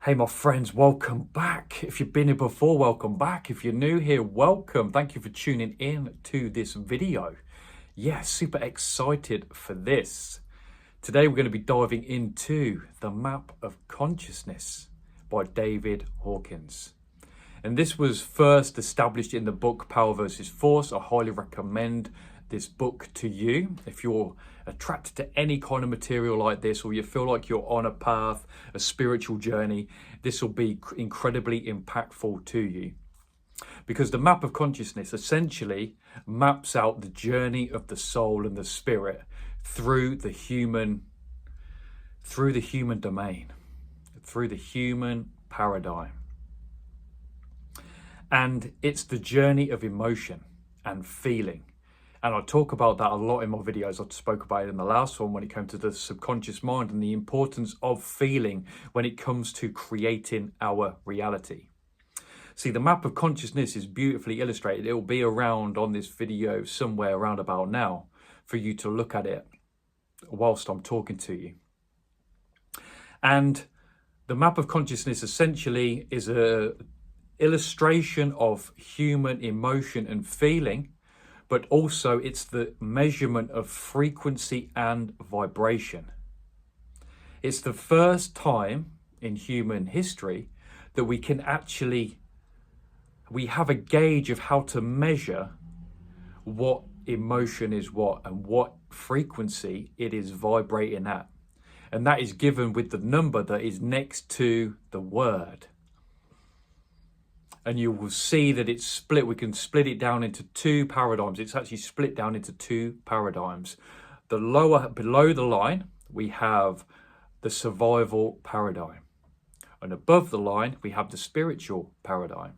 Hey, my friends, welcome back. If you've been here before, welcome back. If you're new here, welcome. Thank you for tuning in to this video. Yeah, super excited for this. Today, we're going to be diving into The Map of Consciousness by David Hawkins. And this was first established in the book Power versus Force. I highly recommend this book to you if you're attracted to any kind of material like this, or you feel like you're on a path, a spiritual journey. This will be incredibly impactful to you, because the map of consciousness essentially maps out the journey of the soul and the spirit through the human domain, through the human paradigm. And it's the journey of emotion and feeling. And I talk about that a lot in my videos. I spoke about it in the last one when it came to the subconscious mind and the importance of feeling when it comes to creating our reality. See, the map of consciousness is beautifully illustrated. It will be around on this video somewhere around about now for you to look at it whilst I'm talking to you. And the map of consciousness essentially is a illustration of human emotion and feeling, but also it's the measurement of frequency and vibration. It's the first time in human history that we have a gauge of how to measure what emotion is what and what frequency it is vibrating at. And that is given with the number that is next to the word. And you will see that it's split. We can split it down into two paradigms. It's actually split down into two paradigms. Below the line, we have the survival paradigm. And above the line, we have the spiritual paradigm.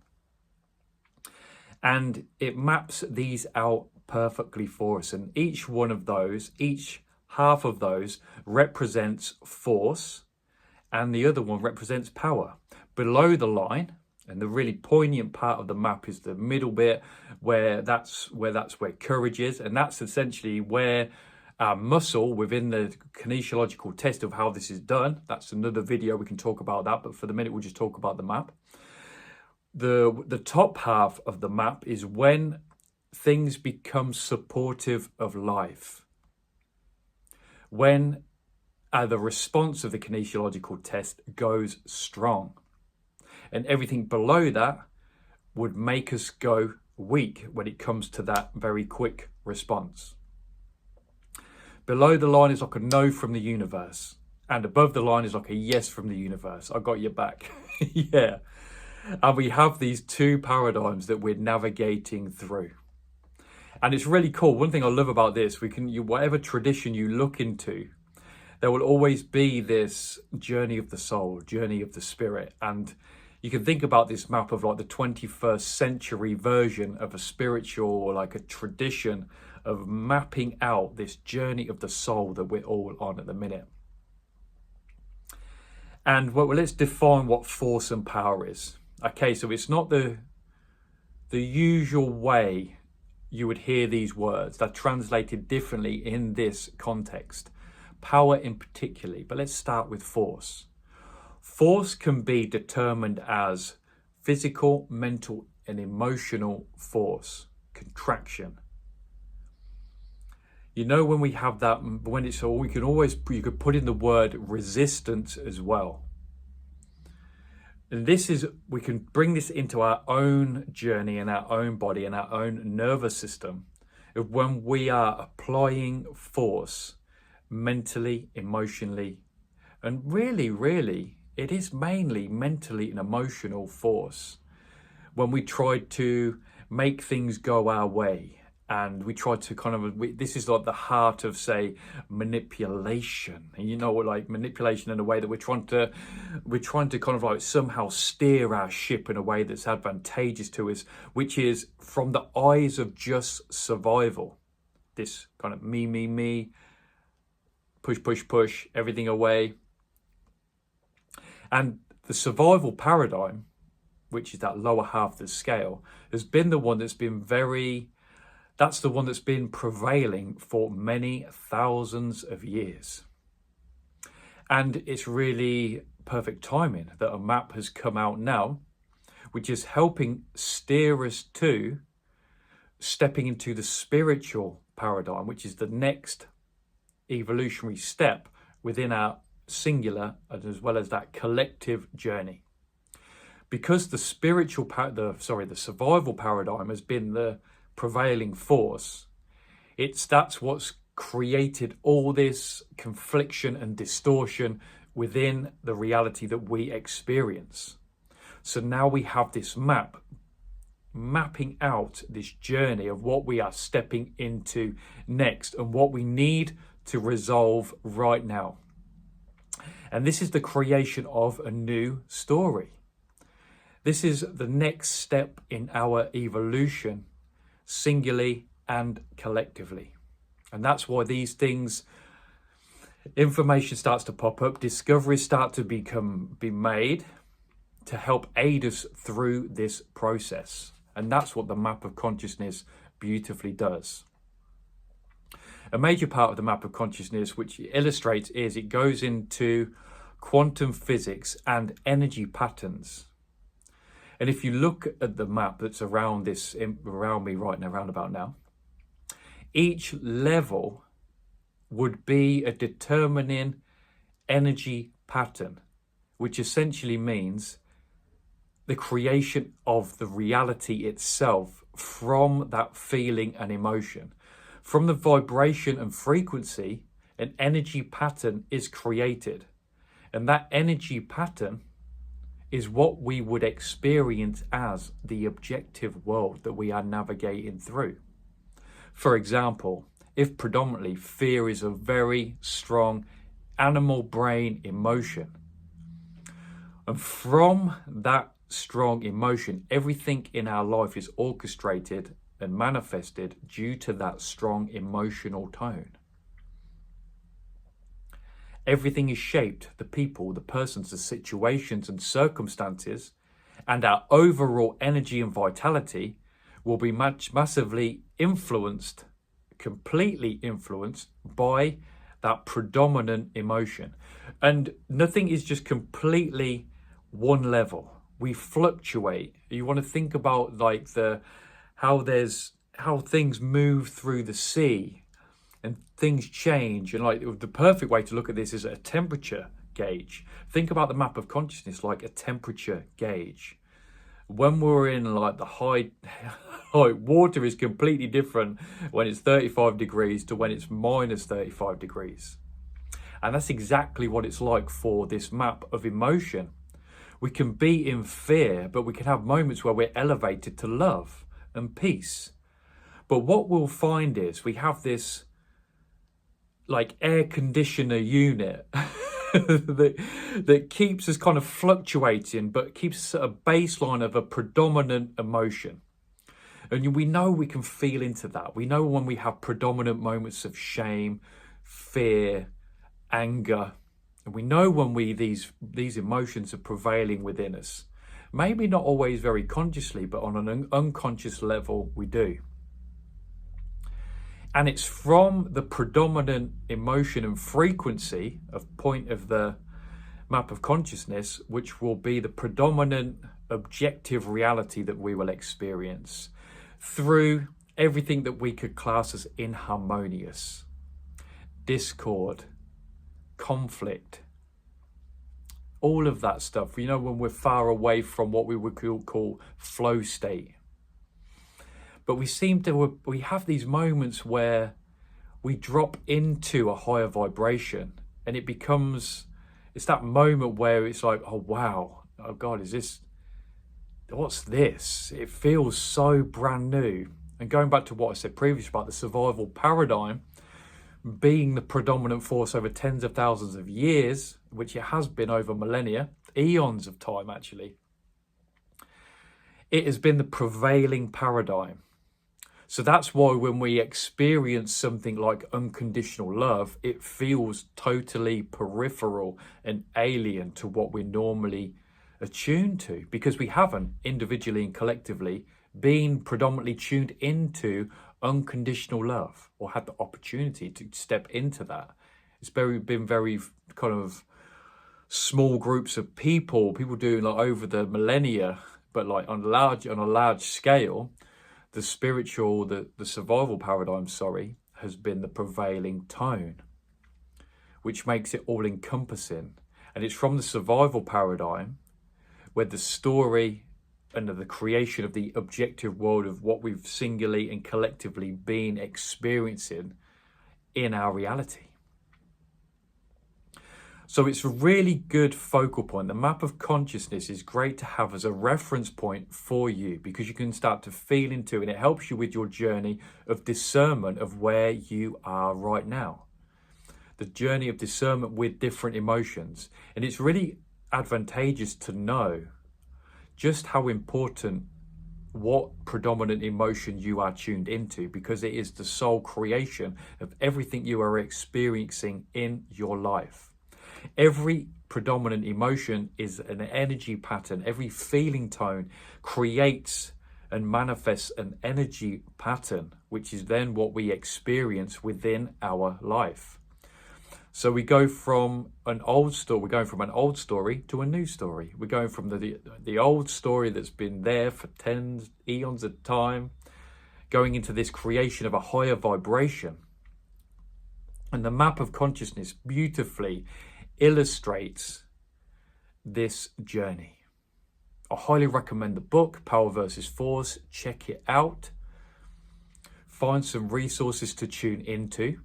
And it maps these out perfectly for us. And each one of those, each half of those represents force, and the other one represents power. Below the line, and the really poignant part of the map is the middle bit, where courage is. And that's essentially where our muscle within the kinesiological test of how this is done. That's another video, we can talk about that. But for the minute, we'll just talk about the map. The top half of the map is when things become supportive of life. When the response of the kinesiological test goes strong. And everything below that would make us go weak when it comes to that very quick response. Below the line is like a no from the universe. And above the line is like a yes from the universe. I got your back. Yeah. And we have these two paradigms that we're navigating through. And it's really cool. One thing I love about this, whatever tradition you look into, there will always be this journey of the soul, journey of the spirit. And you can think about this map of like the 21st century version of a spiritual, or like a tradition of mapping out this journey of the soul that we're all on at the minute. And well, let's define what force and power is. Okay, so it's not the usual way you would hear these words. They're translated differently in this context. Power in particular, but let's start with force. Force can be determined as physical, mental, and emotional force, contraction. You know, when we have that, you could put in the word resistance as well. And we can bring this into our own journey and our own body and our own nervous system of when we are applying force mentally, emotionally, and really, it is mainly mentally and emotional force. When we try to make things go our way, and we try to this is like the heart of, say, manipulation. You know, like manipulation in a way that we're trying to kind of like somehow steer our ship in a way that's advantageous to us, which is from the eyes of just survival. This kind of me, push, everything away. And the survival paradigm, which is that lower half of the scale, has been the one that's been prevailing for many thousands of years. And it's really perfect timing that a map has come out now, which is helping steer us to stepping into the spiritual paradigm, which is the next evolutionary step within our singular as well as that collective journey. Because the the survival paradigm has been the prevailing force, that's what's created all this confliction and distortion within the reality that we experience. So now we have this mapping out this journey of what we are stepping into next and what we need to resolve right now. And this is the creation of a new story. This is the next step in our evolution, singularly and collectively. And that's why these things, information starts to pop up, discoveries start to be made to help aid us through this process. And that's what the map of consciousness beautifully does. A major part of the map of consciousness, which it illustrates, is it goes into quantum physics and energy patterns. And if you look at the map that's around me right now, around about now, each level would be a determining energy pattern, which essentially means the creation of the reality itself from that feeling and emotion. From the vibration and frequency, an energy pattern is created. And that energy pattern is what we would experience as the objective world that we are navigating through. For example, if predominantly fear is a very strong animal brain emotion, and from that strong emotion, everything in our life is orchestrated and manifested due to that strong emotional tone. Everything is shaped, the people, the persons, the situations and circumstances, and our overall energy and vitality will be massively influenced, completely influenced by that predominant emotion. And nothing is just completely one level. We fluctuate. You want to think about like how things move through the sea and things change. And like the perfect way to look at this is a temperature gauge. Think about the map of consciousness like a temperature gauge. When we're in like the high water is completely different when it's 35 degrees to when it's minus 35 degrees. And that's exactly what it's like for this map of emotion. We can be in fear, but we can have moments where we're elevated to love and peace. But what we'll find is we have this like air conditioner unit that keeps us kind of fluctuating, but keeps a baseline of a predominant emotion. And we know we can feel into that. We know when we have predominant moments of shame, fear, anger, and we know when these emotions are prevailing within us. Maybe not always very consciously, but on an unconscious level, we do. And it's from the predominant emotion and frequency of point of the map of consciousness, which will be the predominant objective reality that we will experience through everything that we could class as inharmonious, discord, conflict, all of that stuff, you know, when we're far away from what we would call flow state. But we have these moments where we drop into a higher vibration, and it's that moment where it's like, oh wow, oh God, what's this? It feels so brand new. And going back to what I said previously about the survival paradigm being the predominant force over tens of thousands of years, which it has been over millennia, eons of time actually, it has been the prevailing paradigm. So that's why when we experience something like unconditional love, it feels totally peripheral and alien to what we're normally attuned to, because we haven't individually and collectively been predominantly tuned into unconditional love or had the opportunity to step into that. It's been very kind of small groups of people doing like over the millennia, but like on a large scale, the spiritual, the survival paradigm, has been the prevailing tone, which makes it all encompassing. And it's from the survival paradigm where the story and the creation of the objective world of what we've singularly and collectively been experiencing in our reality. So it's a really good focal point. The map of consciousness is great to have as a reference point for you, because you can start to feel into it, and it helps you with your journey of discernment of where you are right now. The journey of discernment with different emotions. And it's really advantageous to know just how important what predominant emotion you are tuned into, because it is the sole creation of everything you are experiencing in your life. Every predominant emotion is an energy pattern. Every feeling tone creates and manifests an energy pattern, which is then what we experience within our life. So we go from an old story, we're going from an old story to a new story. We're going from the old story that's been there for eons of time, going into this creation of a higher vibration. And the map of consciousness beautifully illustrates this journey. I highly recommend the book, Power versus Force. Check it out. Find some resources to tune into.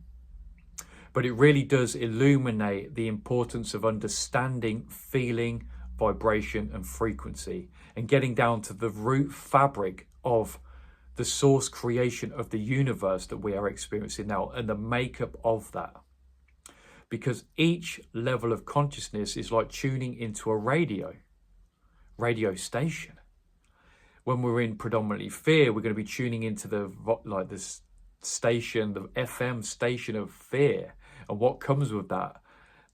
But it really does illuminate the importance of understanding feeling, vibration, and frequency, and getting down to the root fabric of the source creation of the universe that we are experiencing now, and the makeup of that. Because each level of consciousness is like tuning into a radio station. When we're in predominantly fear, we're going to be tuning into the station, the FM station of fear. And what comes with that?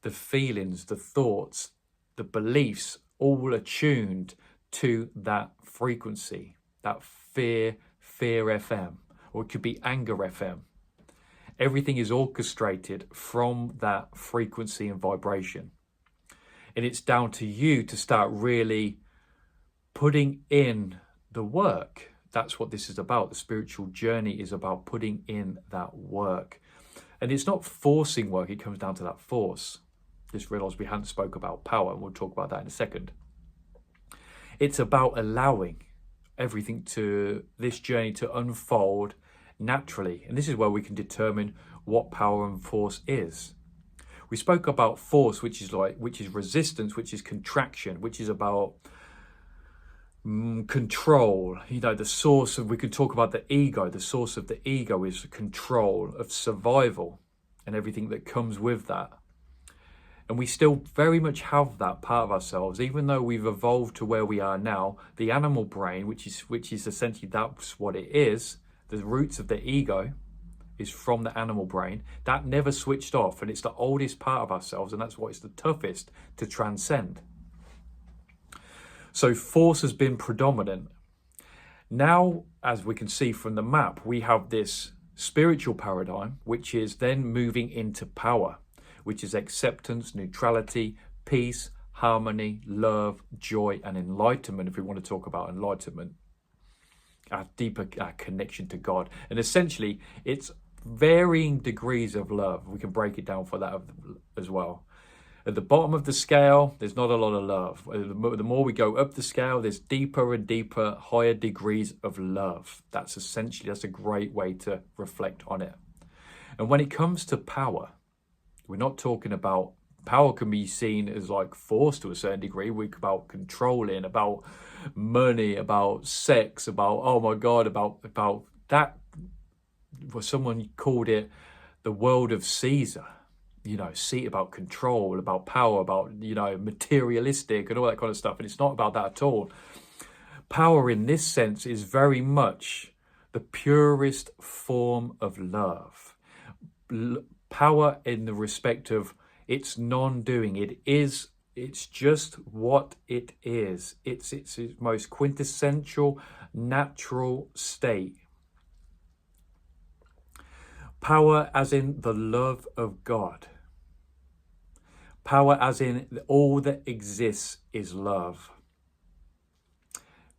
The feelings, the thoughts, the beliefs, all are tuned to that frequency, that fear FM, or it could be anger FM. Everything is orchestrated from that frequency and vibration. And it's down to you to start really putting in the work. That's what this is about. The spiritual journey is about putting in that work. And it's not forcing work, it comes down to that force. Just realised we hadn't spoke about power, and we'll talk about that in a second. It's about allowing everything to this journey to unfold naturally. And this is where we can determine what power and force is. We spoke about force, which is resistance, which is contraction, which is about control. The source of, we could talk about the ego. The source of the ego is control of survival and everything that comes with that. And we still very much have that part of ourselves, even though we've evolved to where we are now. The animal brain, which is essentially, that's what it is. The roots of the ego is from the animal brain. That never switched off, and it's the oldest part of ourselves, and that's why it's the toughest to transcend. So force has been predominant. Now, as we can see from the map, we have this spiritual paradigm, which is then moving into power, which is acceptance, neutrality, peace, harmony, love, joy, and enlightenment, if we want to talk about enlightenment. Our deeper connection to God. And essentially, it's varying degrees of love. We can break it down for that as well. At the bottom of the scale, there's not a lot of love. The more we go up the scale, there's deeper and deeper, higher degrees of love. That's a great way to reflect on it. And when it comes to power, we're not talking about, power can be seen as like force to a certain degree. We're about controlling, about money, about sex, about, oh my God, about that. Well, someone called it the world of Caesar. About control, about power, about, materialistic and all that kind of stuff. And it's not about that at all. Power in this sense is very much the purest form of love. Power in the respect of it's non-doing. It's just what it is. It's its most quintessential natural state. Power as in the love of God. Power as in all that exists is love.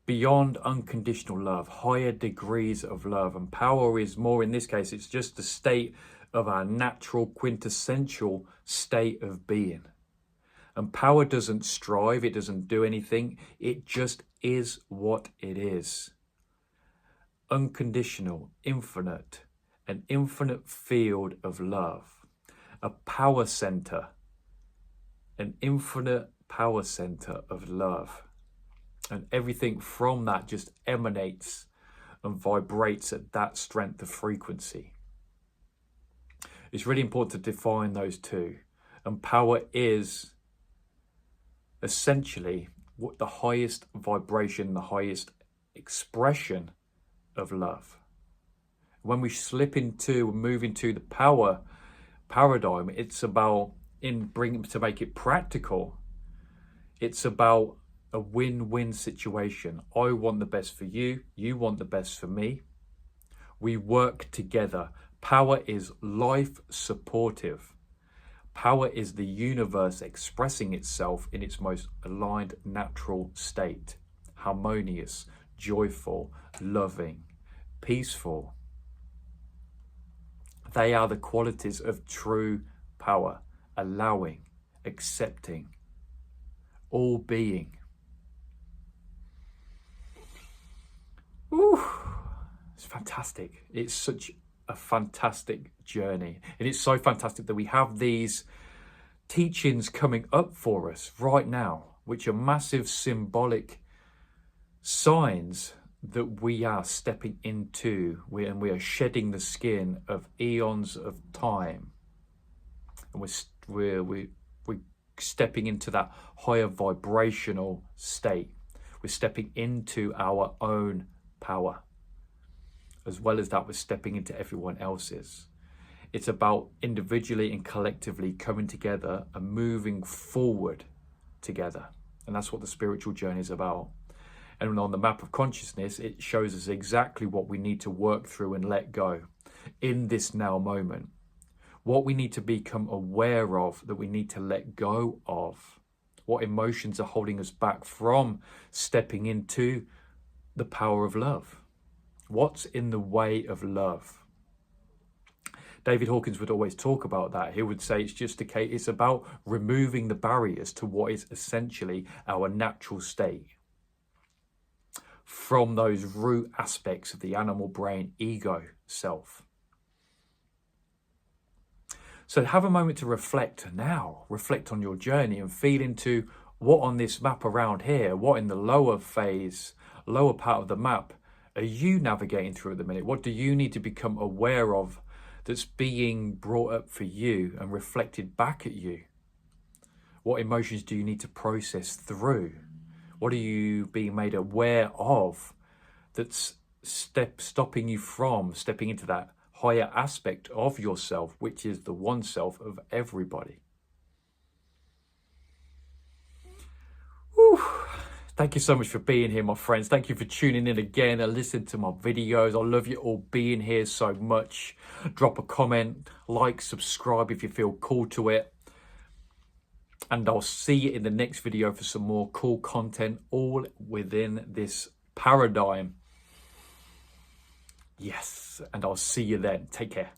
Beyond unconditional love, higher degrees of love. And power is more, in this case, it's just the state of our natural quintessential state of being. And power doesn't strive, it doesn't do anything, it just is what it is. Unconditional, infinite, an infinite field of love. A power center, an infinite power center of love. And everything from that just emanates and vibrates at that strength of frequency. It's really important to define those two. And power is essentially what the highest vibration, the highest expression of love. When we slip into, move into the power paradigm, it's about, to make it practical, it's about a win-win situation. I want the best for you, you want the best for me. We work together. Power is life supportive. Power is the universe expressing itself in its most aligned natural state. Harmonious, joyful, loving, peaceful. They are the qualities of true power. Allowing, accepting, all being. Ooh, it's fantastic. It's such a fantastic journey. And it's so fantastic that we have these teachings coming up for us right now, which are massive symbolic signs that we are stepping into, and we are shedding the skin of eons of time. And we're stepping into that higher vibrational state. We're stepping into our own power. As well as that, we're stepping into everyone else's. It's about individually and collectively coming together and moving forward together. And that's what the spiritual journey is about. And on the map of consciousness, it shows us exactly what we need to work through and let go in this now moment. What we need to become aware of, that we need to let go of. What emotions are holding us back from stepping into the power of love. What's in the way of love? David Hawkins would always talk about that. He would say it's just a case, it's about removing the barriers to what is essentially our natural state. From those root aspects of the animal brain, ego, self. So have a moment to reflect now. Reflect on your journey and feel into what on this map around here, what in the lower phase, lower part of the map, are you navigating through at the minute? What do you need to become aware of that's being brought up for you and reflected back at you? What emotions do you need to process through? What are you being made aware of that's stopping you from stepping into that higher aspect of yourself, which is the one self of everybody? Whew. Thank you so much for being here, my friends. Thank you for tuning in again and listening to my videos. I love you all being here so much. Drop a comment, like, subscribe if you feel called to it. And I'll see you in the next video for some more cool content, all within this paradigm. Yes, and I'll see you then. Take care.